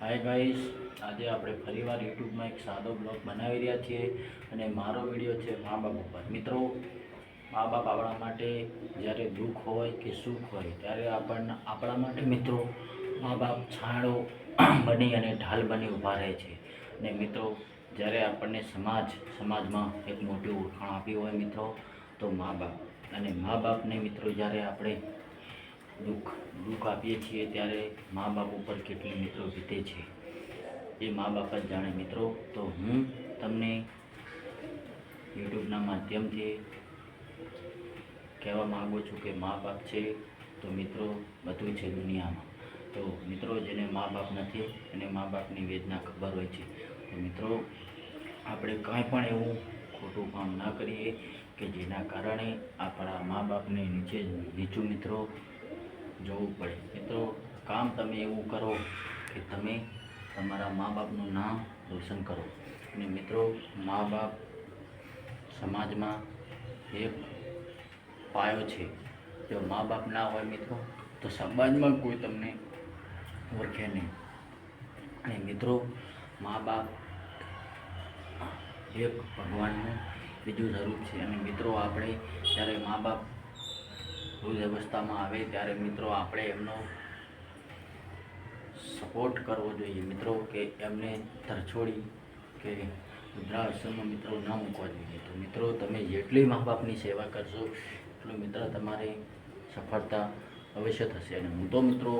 Hi guys, આજે આપણે ફરીવાર યુટ્યુબમાં એક સાદો બ્લોગ બનાવી રહ્યા છીએ અને મારો વિડીયો છે મા બાપ ઉપર. મિત્રો, મા બાપ આપણા માટે જ્યારે દુઃખ હોય કે સુખ હોય ત્યારે આપણા માટે મિત્રો મા બાપ છાંયડો બની અને ઢાલ બની ઊભા રહે છે. અને મિત્રો, જ્યારે આપણને સમાજમાં એક મોટી ઓળખાણ આપી હોય મિત્રો તો મા બાપ. અને મા બાપને મિત્રો જ્યારે આપણે દુઃખ આપીએ છીએ ત્યારે મા બાપ ઉપર કેટલી મિત્રો વીતે છે એ મા બાપ જ જાણે મિત્રો. તો હું તમને યુટ્યુબના માધ્યમથી કહેવા માગું છું કે મા બાપ છે તો મિત્રો બધું છે દુનિયામાં. તો મિત્રો, જેને મા બાપ નથી એને મા બાપની વેદના ખબર હોય છે. તો મિત્રો, આપણે કાંઈ પણ એવું ખોટું કામ ના કરીએ કે જેના કારણે આપણા મા બાપને નીચું મિત્રો જોવું પડે. મિત્રો, કામ તમે એવું કરો કે તમે તમારા મા બાપનું નામ રોશન કરો. અને મિત્રો, મા બાપ સમાજમાં એક પાયો છે. જો મા બાપ ના હોય મિત્રો તો સમાજમાં કોઈ તમને ઓળખે નહીં. અને મિત્રો, મા બાપ એક ભગવાનનું બીજું સ્વરૂપ છે. અને મિત્રો, આપણે જ્યારે મા બાપ વૃદ્ધ અવસ્થામાં આવે ત્યારે મિત્રો આપણે એમનો સપોર્ટ કરવો જોઈએ મિત્રો, કે એમને તરછોડી કે વૃદ્ધાશ્રમમાં મિત્રો ન મૂકવા જોઈએ. તો મિત્રો, તમે જેટલી મા બાપની સેવા કરશો એટલું મિત્ર તમારી સફળતા અવશ્ય થશે. અને હું તો મિત્રો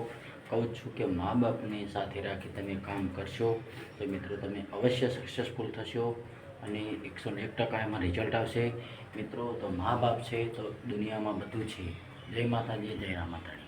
કહું છું કે મા બાપને સાથે રાખી તમે કામ કરશો તો મિત્રો તમે અવશ્ય સક્સેસફુલ થશો અને 101% એમાં રિઝલ્ટ આવશે મિત્રો. તો મા બાપ છે તો દુનિયામાં બધું છે. જય માતાજી, જય રામ માતા.